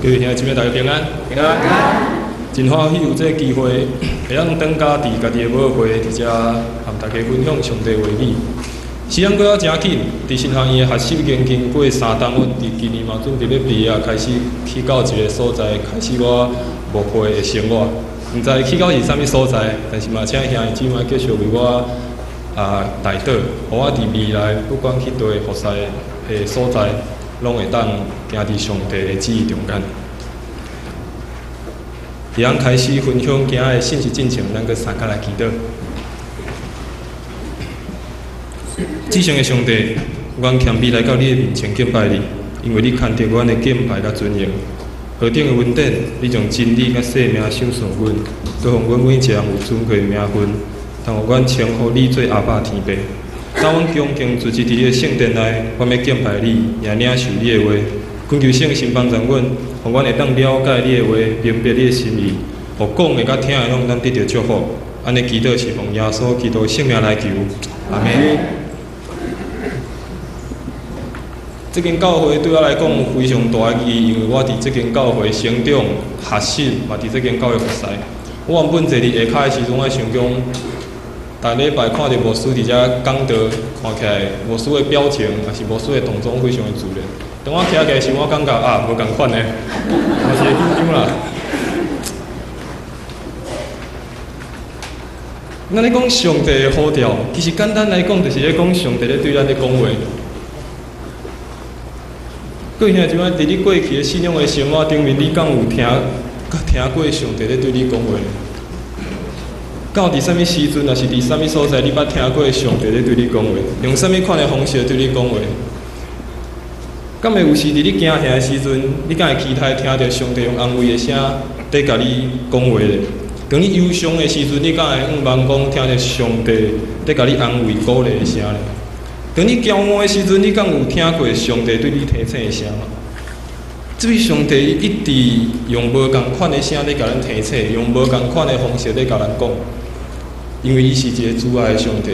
各位兄弟姊妹，大家平安。平安。真欢喜有这个机会，会当当家伫家己的母会，伫遮和大家分享上帝话语。时间过啊真紧，伫新学院的学习已经经过3档，我伫今年嘛准备要毕业，开始去到一个所在，开始我牧会的生活。毋知去到是啥物所在，但是嘛，请兄弟姊妹继续为我带导，互我伫未来不管去对服侍的所在，拢会当行伫上帝的旨意中间。会当开始分享今仔的信息进程，咱搁三脚来祈祷。至圣的上帝，阮谦卑来到你的面前敬拜你，因为你看到阮的敬拜甲尊荣。何等的恩典，你将真理甲生命赏赐阮，都互阮每一人有尊贵的名分，通互阮称呼你做阿爸天父。当阮恭敬自持伫你的圣殿内，阮要敬拜你，也领受你的话。恳求圣神帮助阮，互阮会当了解你的话，明白你的心意，互讲的甲听的拢当得到祝福。安尼祈祷是奉耶稣基督圣名来求，阿门。这间教会对我来讲非常大的意义，因为我伫这间教会成长、学习，嘛伫这间教会服侍。我原本坐伫下骹的时阵，我想讲，逐礼拜看到牧师伫遮讲道，看起来牧师的表情，也是牧师的动作非常的自然。当我徛起来时，我感觉无共款的，嘛是会紧张啦。咱咧讲上帝的呼召，其实简单来讲，就是咧讲上帝咧对咱咧讲话。各位兄弟姊妹，伫你过去的信仰的生活顶面，你敢有听过上帝咧对你讲话？到伫啥物时阵，也是伫啥物所在，你捌听过上帝咧对你讲话？用啥物款的方式对你讲话？敢会有时伫你惊吓的时阵，你敢会期待听到上帝用安慰的声在甲你讲话咧？当你忧伤的时阵，你敢会望讲听到上帝在甲你安慰鼓励的声咧？当你骄傲的时阵，你敢有听过上帝对你提醒的声吗？这位上帝一直用无共款的声在甲咱提醒，用无共款的方式在甲咱讲，因为伊是一个主爱的上帝。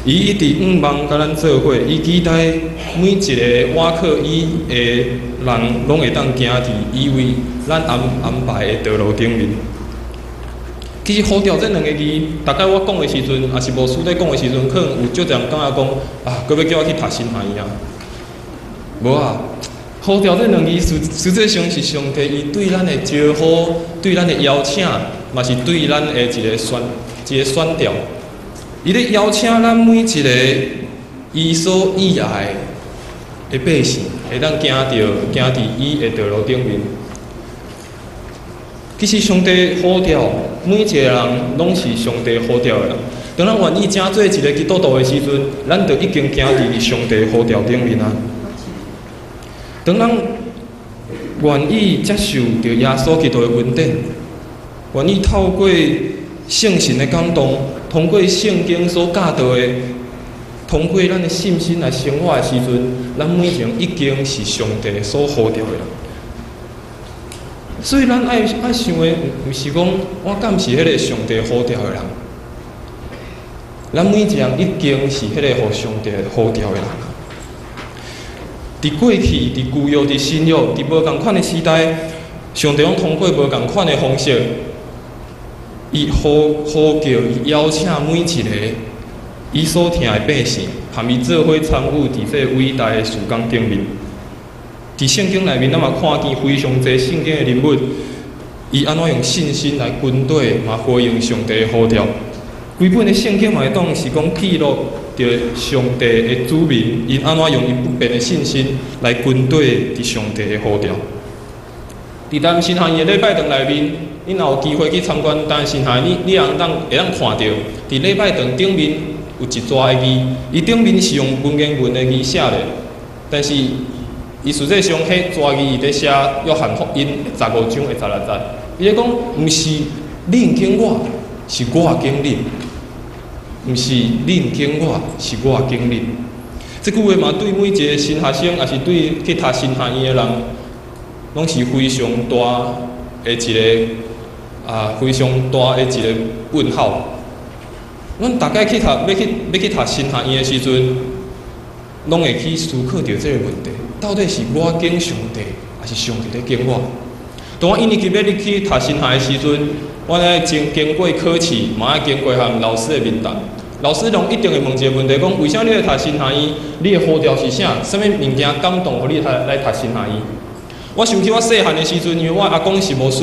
伊一直望甲咱做伙，伊期待每一个瓦克伊的人拢会当行伫伊为咱安排的道路顶面。其实呼召这两个字，大概我讲的时阵，也是牧师在讲的时阵，可能有足多人感觉讲佫要叫我去读神学院啊。无啊，呼召这两个字，实际上是上帝伊对咱的招呼，对咱的邀请，嘛是对咱的一个选调。伊咧邀请咱每一个伊所喜爱的百姓，会当行伫伊的道路顶面。其实上帝呼召每一个人，拢是上帝呼召的人。当咱愿意正做一个基督徒的时阵，咱就已经行伫上帝呼召顶面啊。当咱愿意接受着耶稣基督的恩典，愿意透过圣神的感动，通过圣经所教导的，通过咱的信心来生活的时阵，咱每一个人已经是上帝所呼召的人。所以咱爱想的，毋是讲我敢是迄个上帝呼召的人，咱每一个人已经是迄个互上帝呼召的人。伫过去，伫旧约，伫新约，伫无共款的时代，上帝拢通过无共款的方式，伊呼叫、伊邀请每一个伊所听的百姓，含伊做伙参与伫这伟大的事工顶面。伫圣经内面，咱嘛看见非常侪圣经的人物，伊安怎用信心来军队，嘛回应上帝的呼召。规本的圣经嘛会当是讲记录着上帝的子民，因安怎用因不变的信心来军队伫上帝的呼召。伫咱新学院的礼拜堂内面，你若有机会去参观咱新学院，你会当看到，伫礼拜堂顶面有一撮的字，伊顶面是用文言文的字写的，但是伊实际上，迄纸字伊咧写约翰福音15章的16节，伊咧讲，毋是恁经我，是我经恁；毋是恁经我，是我经恁。这句话嘛，对每一个新学生，也是对去读新学院的人，拢是非常大的一个非常大的一个问号。阮大概要去读新学院的时阵，拢会去思考着这个问题。到底是我敬上帝，还是上帝在敬我？当我1年级要入去读新校的时阵，我爱经过考试，嘛爱经过向老师的面谈。老师拢一定会问一个问题，讲为啥你来读新校医？你的呼调是啥？什么物件感动，互你来读新校医？我想起我细汉的时阵，因为我阿公是牧师，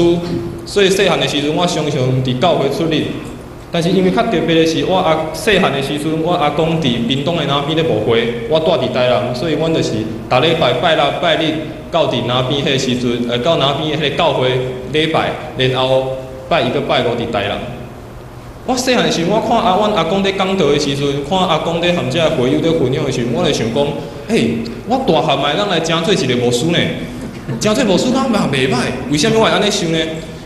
所以细汉的时阵我常常伫教会出入。但是因为较特别的是，我细汉的时阵，我阿公伫屏东的那边咧牧会，我住伫台南，所以阮就是逐礼拜拜六拜日到伫那边迄个时阵，到那边迄个教会礼拜，然后拜1个拜5伫台南。我细汉的时阵，我看阮阿公咧讲道的时阵，看阿公咧含遮会友咧分享的时阵，我就想讲，我大汉迈咱来真做一个牧师呢，真做牧师敢嘛袂歹？为什么我会安尼想呢？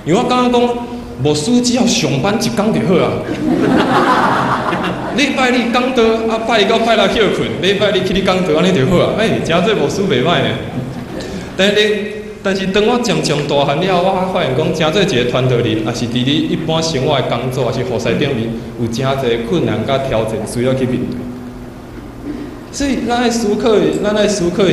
因为我感觉讲，牧师只要上班1工就好啊。礼拜日讲道，拜1到拜6休困，礼拜日去你讲道安尼就好啊。真做牧师袂歹呢。但是当我渐渐大汉了，我发现讲，真做一个传道人，也是伫你一般生活的工作，也是服侍顶面，有真侪困难甲挑战需要去面对。所以，咱爱思考的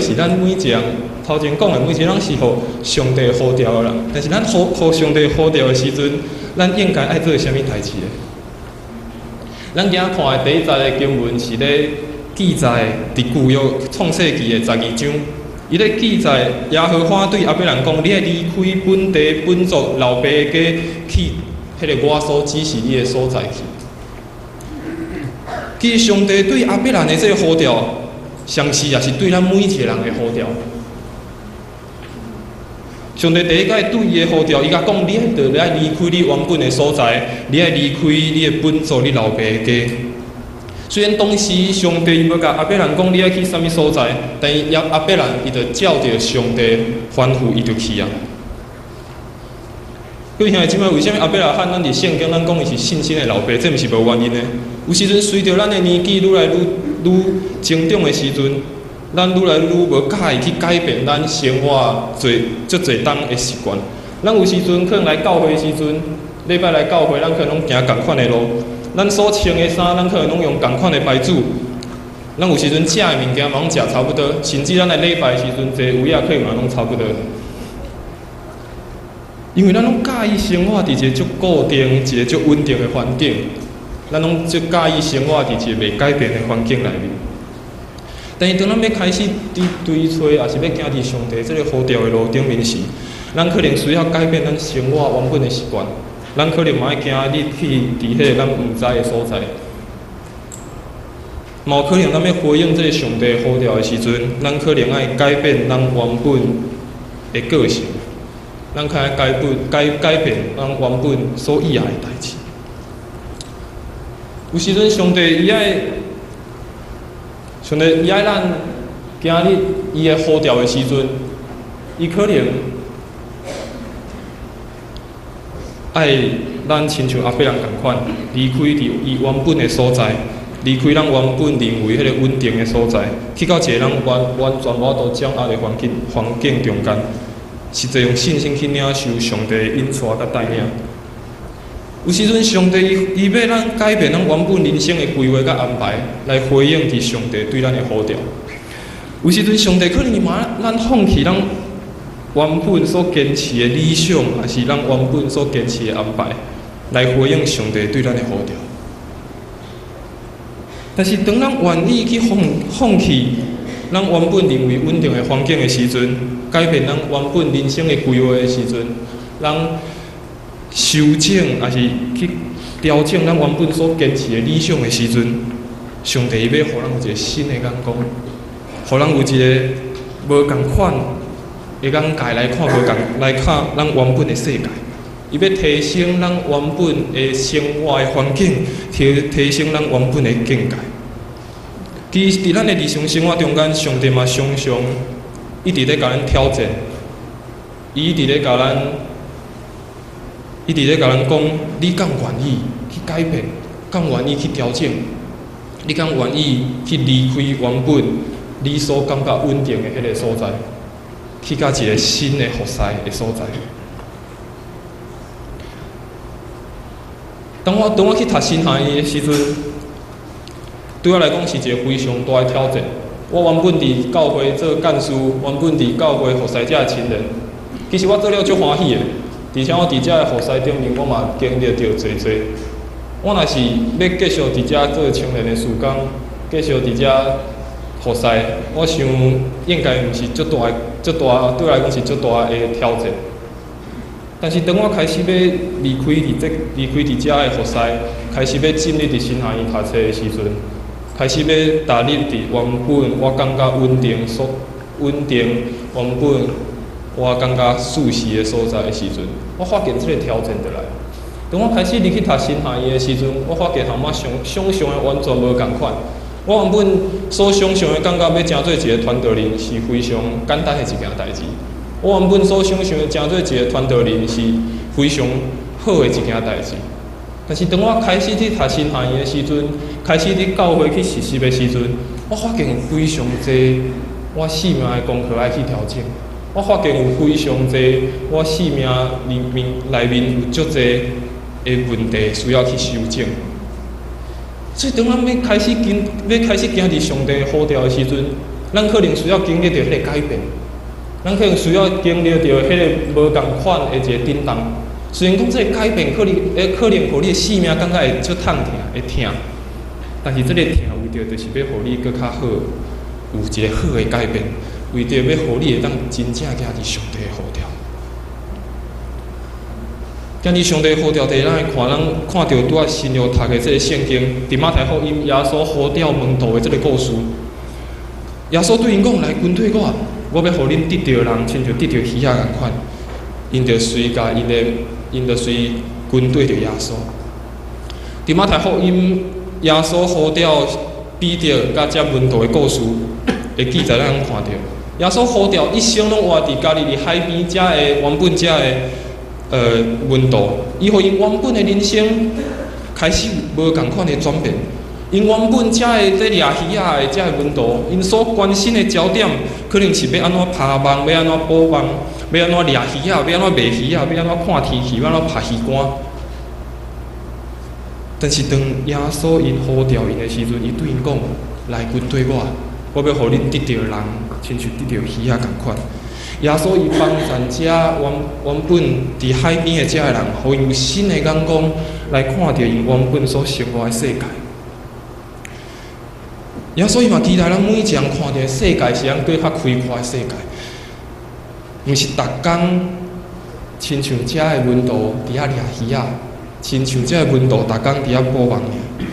是，咱每一个头前讲的每一个人是互上帝呼召的人，但是咱互上帝呼召的时阵，咱应该爱做啥物代志呢？咱今仔看的第1节的经文是咧记载伫旧约创世纪的12章。伊咧记载，耶和华对亚伯兰讲：“你爱离开本地本族老爸的家，去迄个我所指示你的所在去。”其实上帝对亚伯兰的这个呼召，相似也是对咱每一个人的呼召。上帝第一个对伊的呼召，伊甲讲：“你爱离开你原本的所在，你爱离开你的本族、你老爸的家。”虽然当时上帝要甲亚伯兰讲你爱去啥物所在，但是亚伯兰伊就照着上帝吩咐，伊就去啊。各位兄弟姊妹，为什么亚伯拉罕咱伫圣经咱讲伊是信心的老爸？这毋是无原因的。有时阵随着咱的年纪愈来愈增长的时阵，咱愈来愈无介意去改变咱生活足侪当的习惯。咱有时阵可能来教会的时阵，礼拜来教会，咱可能拢行共款的路。咱所穿的衫，咱可能拢用共款的牌子。咱有时阵食的物件嘛拢食差不多，甚至咱来礼拜的时阵，坐位啊可能嘛拢差不多。因为咱拢介意生活伫一个足固定、一个足稳定的环境，咱拢足介意生活伫一个袂改变的环境内面。但是当咱要开始追找，也是要行伫上帝这个呼召的路顶面时，咱可能需要改变咱生活原本的习惯。咱可能嘛爱行入去伫迄个咱毋知的所在，嘛有可能咱要回应这个上帝呼召的时阵，咱可能爱改变咱原本的个性，咱可爱改变咱原本所以爱的代志。有时阵上帝伊爱咱行入伊的呼召的时阵，伊可能爱咱亲像阿伯人共款，离开伫伊原本的所在，离开咱原本认为迄个稳定的所在，去到一个咱完全无都掌握的环境中间，实际用信心去领受上帝的引带甲带领。有时阵上帝伊要咱改变咱原本人生的规划甲安排，来回应伫上帝对咱的呼召。有时阵上帝可能嘛咱放弃咱原本所坚持的理想，也是咱原本所坚持的安排，来回应上帝对咱的呼召。但是，当咱愿意去放弃咱原本认为稳定的环境的时阵，改变咱原本人生的规划的时阵，咱修正也是去调整咱原本所坚持的理想的时阵，上帝要互咱有一个新的眼光，互咱有一个无共款。会讲家来看无共来看咱原本的世界，伊要提升咱原本的生活的环境，提升咱原本的境界。其实，伫咱的日常生活中间，上帝嘛常常一直咧甲咱挑战，伊一直咧甲咱讲，你敢愿意去改变，敢愿意去调整，你敢愿意去离开原本你所感觉稳定的迄个所在？去到一个新的服侍的所在。当我去读新校的时阵，对我来讲是一个非常大的挑战。我原本伫教会做干事，原本伫教会服侍者的亲人，其实我做了足欢喜的，而且我伫遮的服侍顶面，我嘛经历着侪侪。我若是要继续伫遮做青年的事工，继续伫遮服侍，我想应该毋是足大对我来讲是足大的挑战。但是当我开始要离开伫遮的服侍，开始要进入伫新学院读册的时阵，开始要踏入伫原本我感觉稳定、原本我感觉舒适的所在的时阵，我发现这个挑战就来。当我开始入去读新学院的时阵，我发现和我想象的完全无共款。我原本所想象的感觉要成做一个传道人是非常简单的一件代志。我原本所想象的成做一个传道人是非常好的一件代志。但是当我开始去读新学院的时阵，开始伫教会去实习的时阵，我发现有非常多我生命的功课爱去调整。我发现有非常多我生命内面有足多的问题需要去修正。所以当我要开始行伫上帝呼召的时阵，咱可能需要经历着迄个改变，咱可能需要经历着迄个无共款的一个震荡。虽然讲这个改变可能互你的生命感觉会足痛会疼，但是这个疼为着就是要互你搁较好，有一个好的改变，为着要互你会当真正行伫上帝的呼召。今日上帝呼召地，咱会看到拄仔新约读的这个圣经，伫马太福音耶稣呼召门徒的这个故事。耶稣对因讲：“来跟对我，我要互恁得着人，亲像得着鱼仔共款。因着随家，因着随跟对着耶稣。”伫马太福音，耶稣呼召彼得甲遮门徒的故事的记载，咱通看到。耶稣呼召一生拢活伫家己伫海边遮的原本遮的。温度，伊互因原本的人生开始无共款的转变。因原本遮的在掠鱼仔的遮的温度，因所关心的焦点，可能是要安怎爬网，要安怎捕网，要安怎掠鱼仔，要安怎卖鱼仔，要安怎看天气，要安怎拍鱼竿。但是当耶稣因呼召因的时阵，伊对因讲：“来跟对我，我要互恁得着人，亲像得着鱼仔共款。”耶稣伊帮咱遮原本伫海边的遮个人，互因有新的眼光来看到因原本所生活的世界。耶稣伊嘛期待咱每一个人看到的世界是咱更较开阔的世界，毋是逐工亲像遮个温度伫遐掠鱼仔，亲像遮个温度逐工伫遐捕网尔。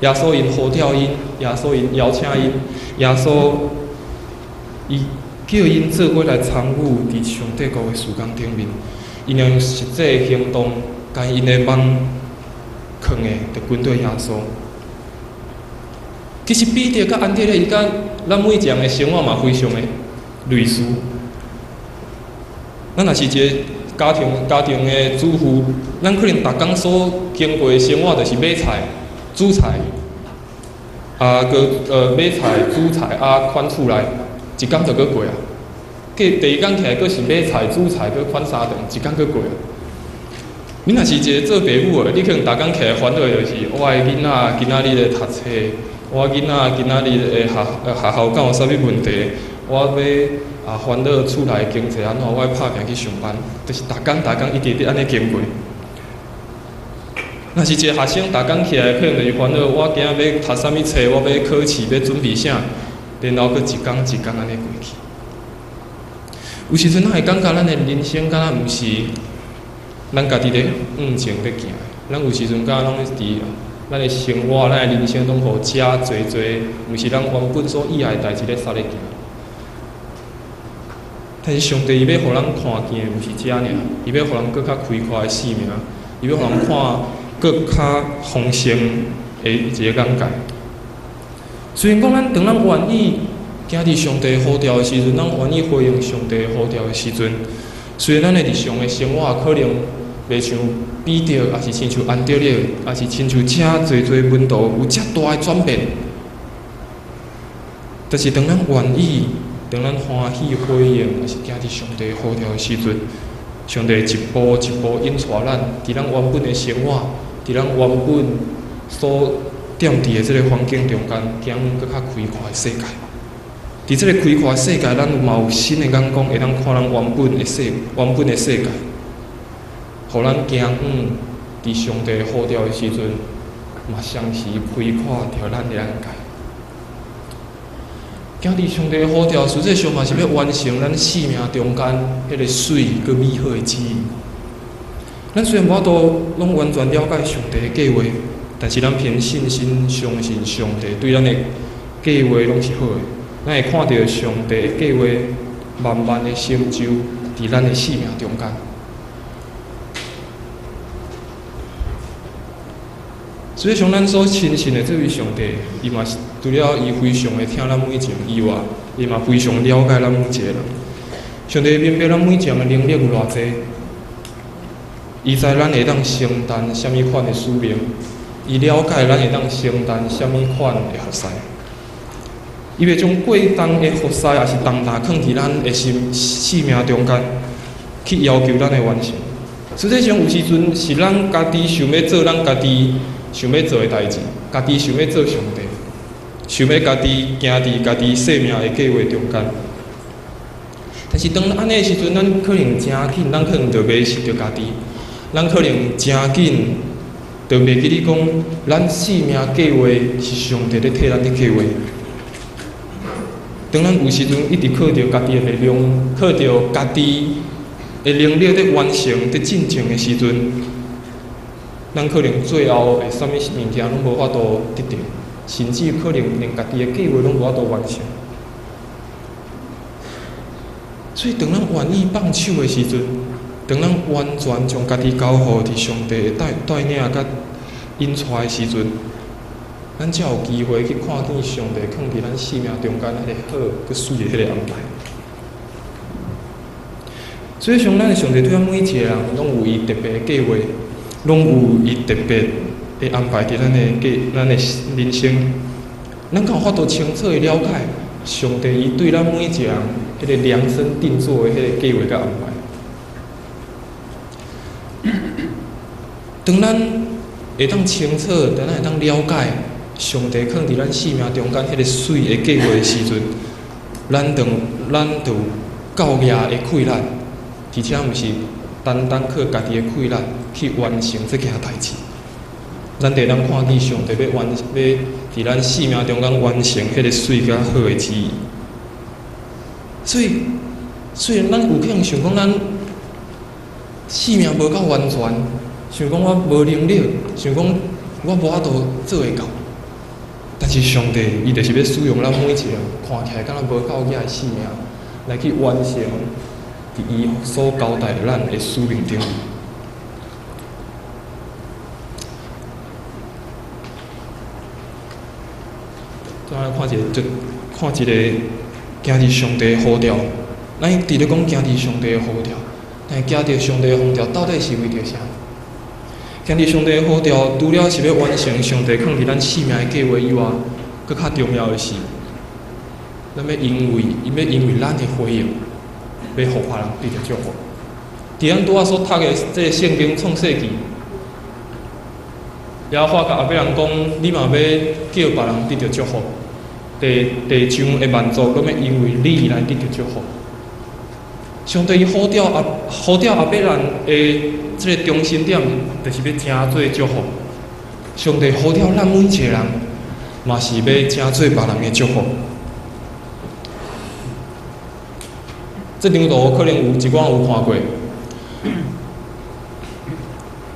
耶稣因呼召因，耶稣因邀请因，耶稣伊。叫因做伙来参与伫上帝国的事工顶面，因要用实际的行动，将因的梦藏的，就跟对耶稣。其实彼得甲安德烈，伊甲咱每一个人的生活嘛非常的类似。咱若是一个家庭的主妇，咱可能逐工所经过的生活就是买菜、煮菜，买菜、煮菜款厝内。一工就过过啊，第二工起来，阁是买菜、煮菜，阁款三顿，一工过过啊。你若是一个做爸母的，你可能逐工起来烦恼就是我的囡仔今仔日咧读册，我囡仔今仔日的学校敢有啥物问题，我要烦恼厝内经济安怎，我要拍拼去上班，就是逐工一直直安尼经过。若是一个学生，逐工起来可能就是烦恼，我今仔要读啥物册，我要考试，要准备啥。然后佫一工安尼过去，有时阵咱会感觉咱的人生敢若毋是咱家己咧前咧行的，咱有时阵敢若拢伫咱的生活、咱的人生拢互遮侪毋是咱原本所意爱的代志咧杀咧行。但是上帝伊要互咱看见的毋是遮尔，伊要互咱佫较开阔的生命，伊要互咱看佫较丰盛的一个眼界。虽然讲当咱愿意行伫上帝呼召的时阵，咱愿意回应上帝呼召的时阵，虽然咱的日常的生活可能袂像彼得，也是亲像安德烈，也是亲像遮侪温度有遮大的转变，但是当咱愿意，当咱欢喜回应，也是行伫上帝呼召的时阵，上帝一步一步引带咱伫咱原本的生活，伫咱原本所踮伫的这个环境中间，行更较开阔的世界。伫即个开阔的世界，咱嘛有新的眼光，会当看咱原本的世界，互咱行伫上帝呼召的时阵，嘛相时开阔着咱的眼界。行伫上帝的呼召，实际上嘛是要完成咱生命中间迄个水佮美好的旨意。咱虽然无法度拢完全了解上帝的计划，但是咱凭信心相信上帝对咱的计划拢是好的。咱会看到上帝的计划慢慢的成就伫咱的生命中间。实际上，咱所亲信的这位上帝，伊嘛是除了伊非常的听咱每一件以外，伊嘛非常了解咱每一个人。上帝明白咱每一件的能力有偌济，伊知咱会当承担什么款的使命，伊了解咱会当承担什么款的服侍。伊会将过重的服侍，也是重担放伫咱的生命中间，去要求咱的完成。实际上，有时阵是咱家己想要做咱家己想要做的代志，家己想要做上帝，想要家己行伫家己生命的计划中间。但是当安尼的时阵，咱可能真紧，咱可能就迷失着家己，咱可能真紧就袂记咧讲，咱生命计划是上帝咧替咱咧计划。当咱有时阵一直靠着家己的力量，靠着家己的能力咧完成、咧进程的时阵，咱可能最后会啥物物件拢无法度得到，甚至可能连家己的计划拢无法度完成。所以，当咱愿意放手的时阵，当咱完全将家己交付伫上帝带领甲引带的时阵，咱才有机会去看见上帝放伫咱生命中间迄个好、佮水的迄个安排。所以，上咱的上帝对咱每一个人拢有伊特别的计划，拢有伊特别的安排伫咱的人生。咱敢有法度清楚的了解上帝伊对咱每一个人迄个量身定做的迄个计划甲安排。当咱会当清楚，当咱会当了解上帝放伫咱生命中间迄个水的计划的时阵，咱就有够业的气力，而且毋是单单靠家己的气力去完成这件代志。咱得当看见上帝要伫咱生命中间完成迄个水甲好的旨意。所以，虽然咱有可能想讲咱生命无够完全，想讲我无能力，想讲我无法度做会到，但是上帝伊就是要使用咱每一个人看起来敢若无够野的生命，来去完成伫伊所交代咱的使命顶。再来看一个行伫上帝的呼召。咱伫咧讲行伫上帝的呼召，但行伫上帝的呼召到底是为着啥？行伫上帝的呼召，除了是要完成上帝放伫咱生命的计划以外，佫较重要的是，咱要因为咱的回应，要互别人得到祝福。伫咱拄仔所读的这个圣经创世纪，也发觉后壁人讲，你嘛要叫别人得到祝福。地上的万族，拢要因为你来得到祝福。上帝呼召后壁人的这个中心点，就是要真做祝福。上帝呼召咱每一个人，嘛是要真做别人的祝福。这张图可能有一寡有看过，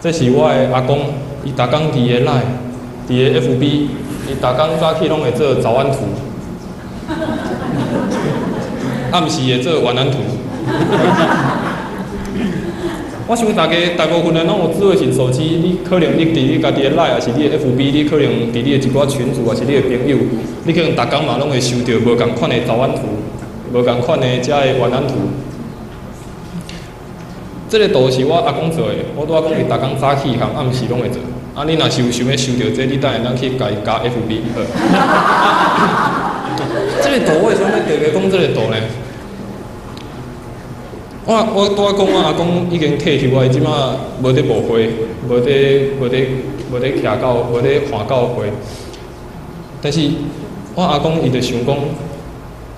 这是我的阿公，伊逐工伫个内，伫个 FB， 伊逐工早起拢会做早安图，暗时会做晚安图。我想大部分人拢有智慧型手机，你可能你伫你家己的 LINE， 还是你的 FB， 你可能伫你的一寡群组，还是你的朋友，你可能逐工嘛拢会收到无共款的早安图，无共款的遮的晚安图。这个图是我阿公做的，我拄仔讲伊逐工早起含暗时拢会做。啊，你若是有想要收到这，你等下咱去家加 FB 好。这个图为什么要特别讲这个图呢？我拄仔讲，我阿公已经退休啊，伊即马无伫舞会，无伫徛到，无伫看到会。但是我阿公伊就想讲，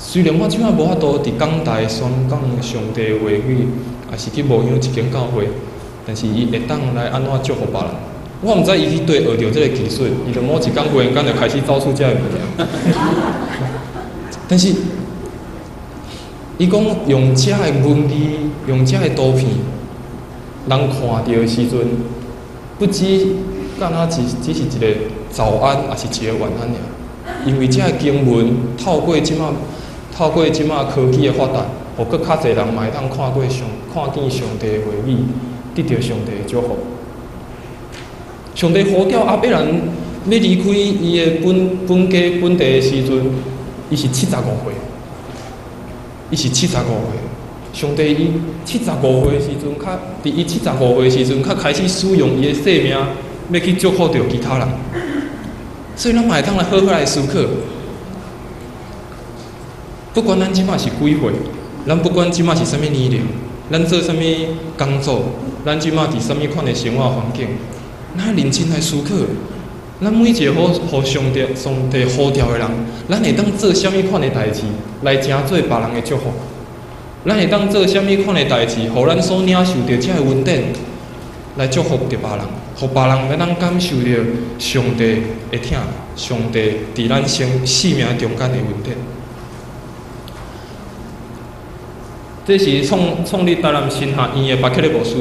虽然我即摆无法度伫讲台宣讲上帝的话语，也是去牧养一间教会，但是伊会当来安怎祝福别人。我毋知伊去对学着即个技术，伊就某一工忽然间就开始走出遮个物件。但是，伊讲用遮个文字，用遮个图片，人看到的时阵，不止敢若只是一个早安，也是一个晚安尔。因为遮个经文透过即马科技的发达，互搁较侪人嘛会当看见上帝的话语，得到上帝的祝福。上帝呼召阿伯人要离开伊的本家本地的时阵，伊是75岁。伊是75岁。上帝伊75岁的时阵，伫伊75岁的时阵，开始使用伊的生命，要去祝福着其他人。所以咱嘛会当来好好来思考。不管咱即摆是几岁，咱不管即摆是啥物年龄，咱做啥物工作，咱即摆伫啥物款的生活环境，咱认真来思考。咱每一个互上帝呼召的人，咱会当做啥物款的代志来成做别人的祝福？咱会当做啥物款的代志，互咱所领受着遮个恩典，来祝福着别人，互别人要当感受着上帝的疼，上帝伫咱生命中间的恩典。这是创立台南新学院的巴克利牧师。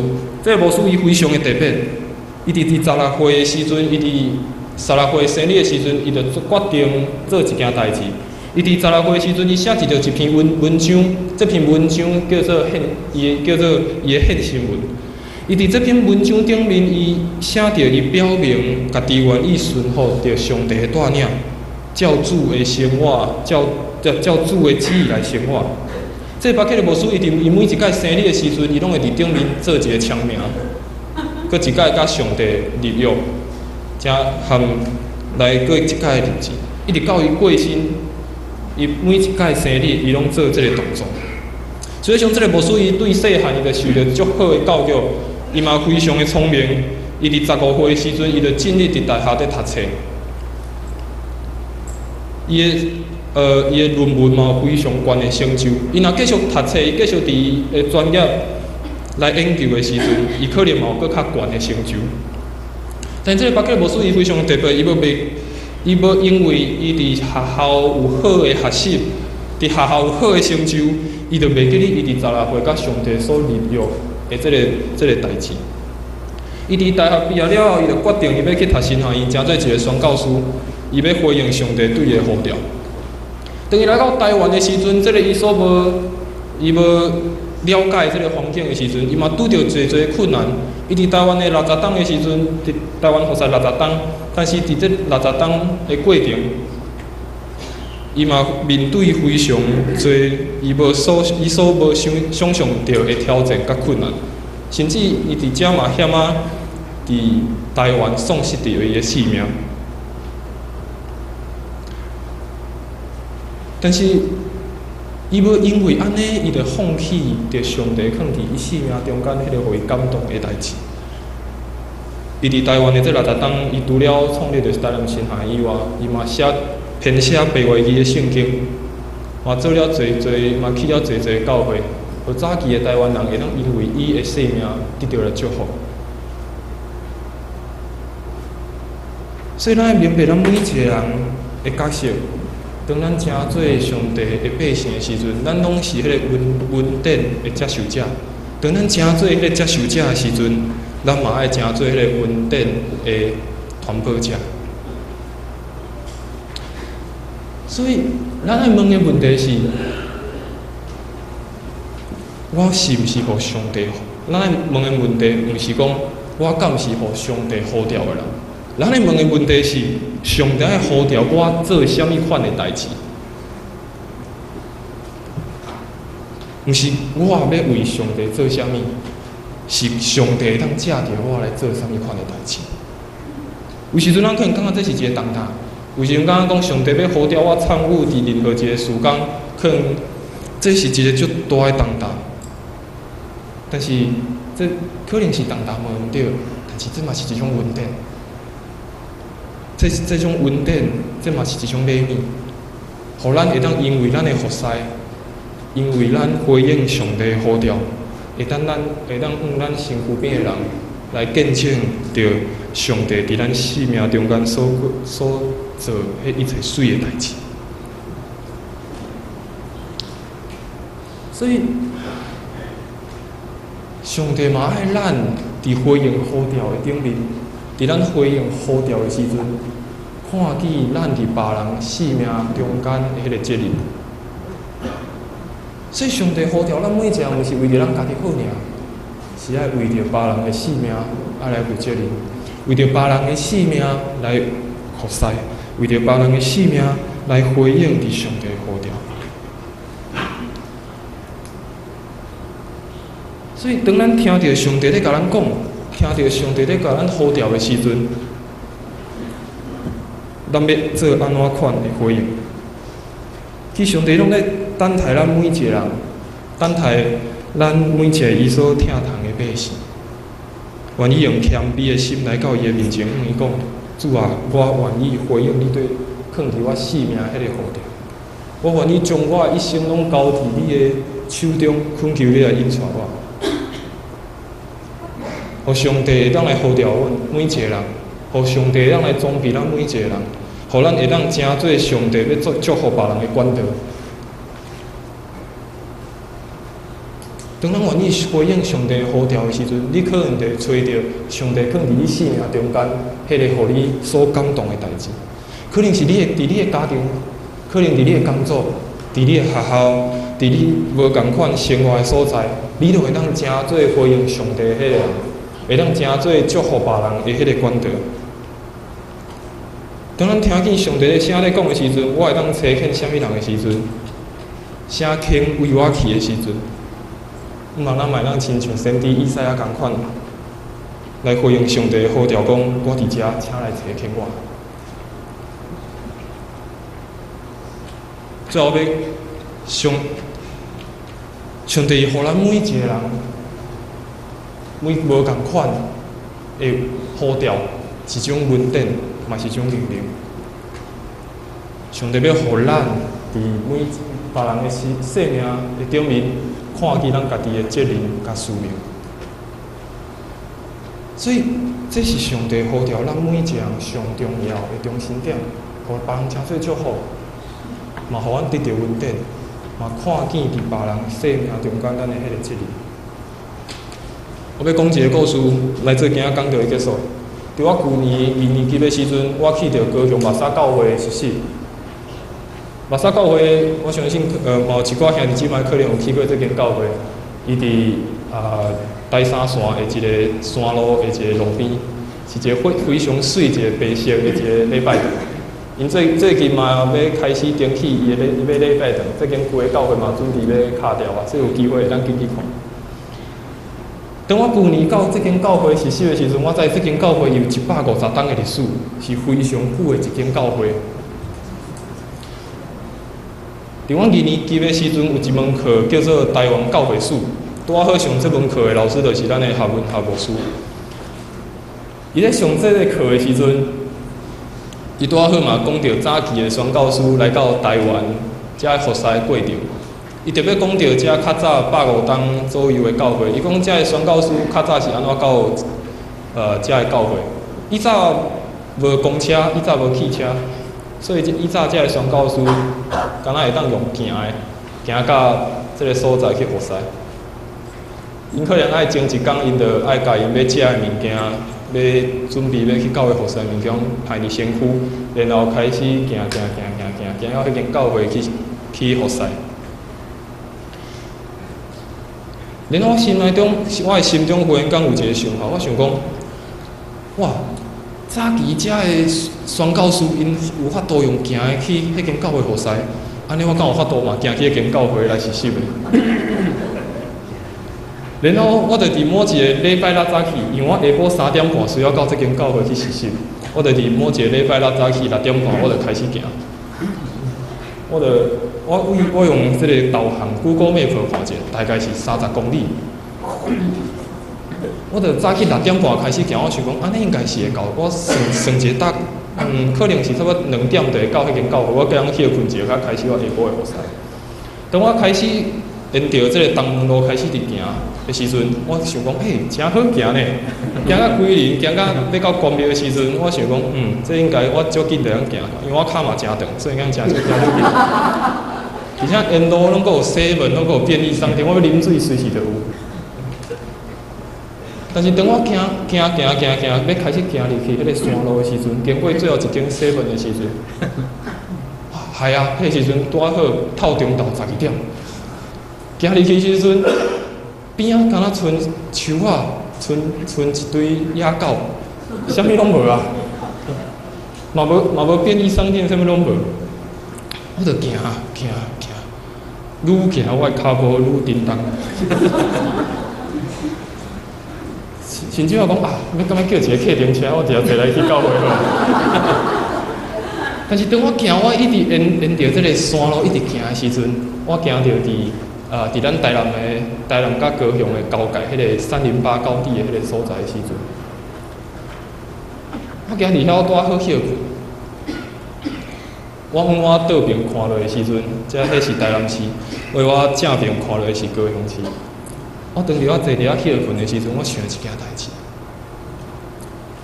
这个牧师伊非常的特别，伊伫16岁的时阵，伊伫16岁生日的时阵，伊就决定做一件代志。伊伫16岁的时阵，伊写着一篇文章，这篇文章叫做伊的献身文。伊伫这篇文章顶面，伊写着伊表明家己愿意顺服着上帝的带领，照主的生活，照主的旨意来生活。这巴克利牧师，伊每一届生日的时阵，伊拢会伫顶面做一个签名，搁一届甲上帝立约，才含来过一届的日子。一直到伊过身，伊每一届生日，伊拢做这个动作。所以像这个牧师，伊对细汉伊就受着足好的教育，伊嘛非常的聪明。伊伫15岁的时阵，伊就进入伫大学咧读册。伊的论文嘛有非常悬的成就。伊若继续读册，伊继续伫伊的专业来研究的时阵，伊可能嘛有更较悬的成就。但这个巴克利牧师伊非常特别，伊要因为伊伫学校有好的学习，伫学校有好的成就，伊就袂记哩伊伫16岁甲上帝所立约的这个代志。伊伫大学毕业了后，伊就决定伊要去读神学院，成做一个宣教师，伊要回应上帝对伊的呼召。当伊来到台湾的时阵，这个伊所无了解这个环境的时阵，伊嘛拄着侪困难。伊伫台湾的垃圾桶的时阵，伫台湾服侍垃圾桶，但是伫这垃圾桶的过程，伊嘛面对非常侪伊所无想象到的挑战甲困难，甚至伊伫遮嘛险伫台湾丧失掉伊的性命。但是，伊无因为安尼，伊就放弃着上帝放伫伊生命中间迄个互伊感动的代志。伊伫台湾的这垃圾桶，伊除了创立着台南新学院以外，伊嘛编写白话字的圣经，嘛做了侪，嘛去了侪教会，互早期的台湾人会当因为伊的生命得到了祝福。所以，咱要明白咱每一个人的角色。当咱成做上帝的百姓的时阵，咱拢是迄个恩典的接受者。当咱成做迄个接受者的时阵，咱嘛爱成做迄个恩典的传播者。所以，咱爱问的问题是：我是毋是互上帝？咱爱问的问题，毋是讲我敢是互上帝呼召的人。咱爱问的问题是：上帝爱呼召我做啥物款的代志？毋是我要为上帝做啥物，是上帝会当借着我来做啥物款的代志。有时阵咱可能感觉这是一个重担，有时阵感觉讲上帝要呼召我参与伫任何一个事工，可能这是一个足大的重担。但是这可能是重担无毋对，但是这嘛是一种恩典。这种恩典，这嘛是一种礼物。互咱会当因为咱的服侍，因为咱回应上帝的呼召，会当让咱身躯边的人来见证着上帝伫咱生命中间所做迄一切水的代志。所以，上帝嘛爱咱伫回应呼召的顶面，伫咱回应呼召的时阵，看见咱伫别人生命中间的迄个责任。所以，上帝呼召咱每一个人，毋是为着咱家己好尔，是爱为着别人的生命爱来负责任，为着别人的生命来服侍，为着别人的生命来回应伫上帝的呼召。所以，当咱听到上帝咧甲咱讲，听到上帝咧甲咱呼召的时阵，咱要做安怎款的回应？其实上帝拢咧等待咱每一个人，等待咱每一个伊所疼痛的百姓，愿意用谦卑的心来到伊的面前，向伊讲：主啊，我愿意回应你对放伫我生命迄个呼召，我愿意将我一生拢交伫你的手中，恳求你来引带我。互上帝会当来呼召阮每一个人，互上帝会当来装备咱每一个人，互咱会当成做上帝要祝福别人的管道。当咱愿意回应上帝呼召的时阵，你可能会找到上帝放伫你生命中间，迄个互你所感动的代志。可能是你伫你的家庭，可能伫你的工作，伫你的学校，伫你无共款生活的所在，你都会当成做回应上帝的迄个人。会当成做祝福别人的迄个管道。当咱听见上帝咧啥咧讲的时阵，我会当找见啥物人的时阵，啥肯为我去的时阵，毋通咱嘛当亲像先知以赛亚共款，来回应上帝的呼召，讲我伫遮，请来找见我。最后要上帝互咱每一个人。无共款的呼召，是一种恩典，嘛是一种能力。上帝要互咱伫每别人的生命的顶面，看见咱家己的责任甲使命。所以，这是上帝呼召咱每一个人上重要的中心点，互别人真做祝福，嘛互阮得到恩典，嘛看见伫别人生命中间咱的迄个责任。我要讲一个故事，来做今仔讲就会结束。伫我旧年二年级的时阵，我去到高雄目沙教会实习。目沙教会，我相信嘛有一寡兄弟姊妹可能有去过这间教会。伊伫台三线的一个山路的一个路边，是一个非常水一个白色的一个礼拜堂。因最近嘛要开始登记伊要礼拜堂，这间旧的教会嘛准备要敲掉啊，所以有机会咱进去看。当我旧年到这间教会实习的时阵，我知这间教会有150档的历史，是非常久的一间教会。伫我二年级的时阵，有一门课叫做台湾教会史，拄好上这门课的老师就是咱的夏文夏牧师。伊咧上这个课的时阵，伊拄好嘛讲到早期的宣教师来到台湾，遮服侍的过程。伊特别讲到遮较早150档左右的教会，伊讲遮个宣教师较早是安怎到遮个教会？以早无公车，以早无汽车，所以以早遮个宣教师敢若会当用行的，行到即个所在去服侍。因可能爱前一天，因着爱甲因要食的物件，要准备要去教会服侍的物件，排伫身躯，然后开始行到迄间教会去服侍。然后我心中忽然间有一个想法，我想讲，哇，早期遮个宣教师因有法度用行的去迄间教会服侍，安尼我敢有法度嘛行去迄间教会来实习的？然后我就伫某一个礼拜六早起，因为我下晡3点半需要到这间教会去实习，我就伫某一个礼拜六早起6点半，我就开始行。我用这个导航 Google Map 看者，大概是30公里。我就早起6点半开始行，我想讲，安尼应该是会到。我算一个搭，可能是差不多2点就会到迄间教会，我今日休困一下，开始我下晡会学师。当我开始沿着这个东门路开始伫行的时阵，我想讲，真好行呢。行到桂林，行到要到关庙的时阵，我想讲，这应该我足紧就通行，因为我脚嘛真长，所以讲真足行足紧。而且沿路拢有7-Eleven，拢有便利商店，我要啉水随时就有。但是当我行，要开始行入去迄个山路的时阵，经过最后一间7-Eleven的时阵，系啊，迄个时阵拄好透中昼12点。行入去时阵，边仔敢若剩树仔，剩一堆野狗，啥物拢无啊，嘛无便利商店，啥物拢无。我就行，愈行我的脚步愈叮当。甚至我讲要敢要叫一个客停车，我直接坐来去教会好。但是当我行，我一直沿着这个山路一直行的时阵，我行到伫咱台南甲高雄的交界，迄个308高地的迄个所在的时阵，我行伫遐拄好休困。我往我倒边看落的时阵，迄是台南市；为我正边看落的是高雄市。我当时我坐伫遐休困的时阵，我想一件代志。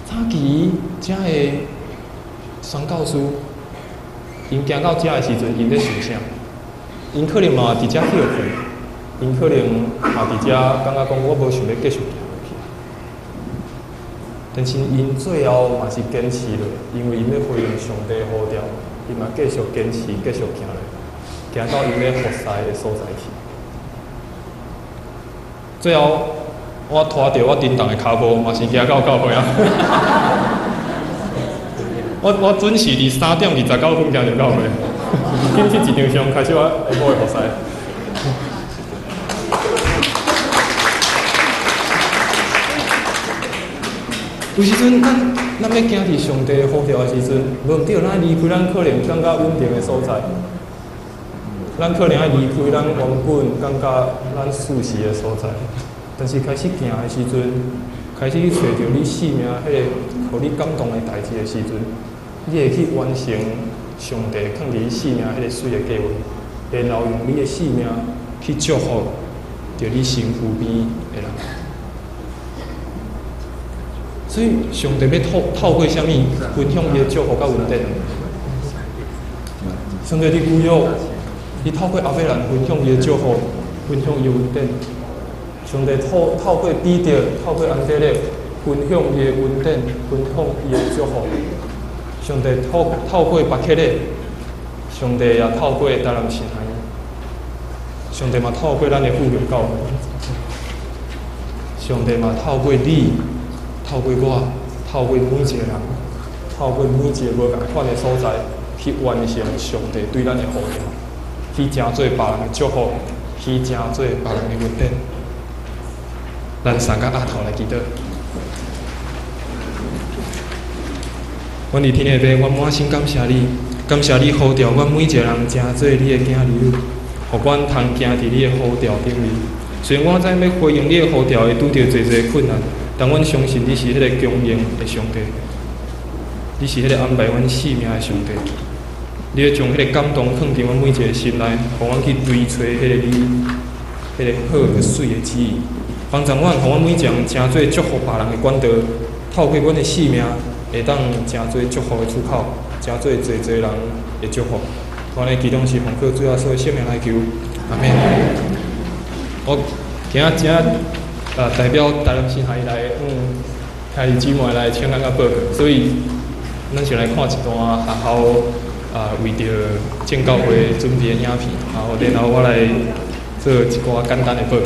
早期遮个宣教师，因行到遮的时阵，因咧想啥？因可能嘛伫遮休困，因可能嘛伫遮感觉讲我无想要继续行落去。但是因最后嘛是坚持落，因为因要回应上帝的呼召，因嘛继续坚持，继续行落，行到因要服侍的所在去。最后，我拖着我叮当的脚步，嘛是行到教会啊。我准时伫3点29分行到教会，紧去一场上开始我下晡的服侍。有时阵咱要行伫上帝呼召的时阵，无毋对，咱离开咱可能感觉稳定的所在。咱可能爱离开咱原本感觉咱舒适的所在，但是开始行的时阵，开始去找着你生命迄个互你感动的代志的时阵，你会去完成上帝放伫你生命迄个水的计划，然后用你的生命去祝福着你身躯边的人。所以上帝要透过啥物分享伊的祝福甲恩典？上帝伫旧约。伊透过阿伯兰分享伊的祝福，分享伊的恩典。上帝透过彼得，透过安德烈分享伊的恩典，分享伊的祝福。上帝透过巴克勒，上帝也透过台南神学院，上帝嘛透过咱的富强教会，上帝嘛透过你，透过我，透过每一个人，透过每一个无共款的所在，去完成上帝对咱的呼召。去成做别人的祝福，去成做别人的恩典。咱三个额头来祈祷。阮伫天下爸，阮满心感谢你，感谢你呼召阮每一个人成做你的囝儿，互阮通行伫你的呼召顶面。虽然我知要回应你的呼召会拄着侪侪困难，但阮相信你是迄个供应的上帝，你是迄个安排阮生命的上帝。你要将迄个感动放伫阮每一个心内，互阮去追找迄个你，迄个好个水的旨意，帮助阮，互阮每一个人成做祝福别人的管道，透过阮的生命，会当成做祝福的出口，成做侪侪人的祝福。阮的祈祷是奉靠主耶稣的圣名来求，阿免。我今仔代表台南神学院来，开姊妹来请咱个报告，所以咱先来看一段学校。为着正教会准备的影片，然后我来做一寡简单的报告。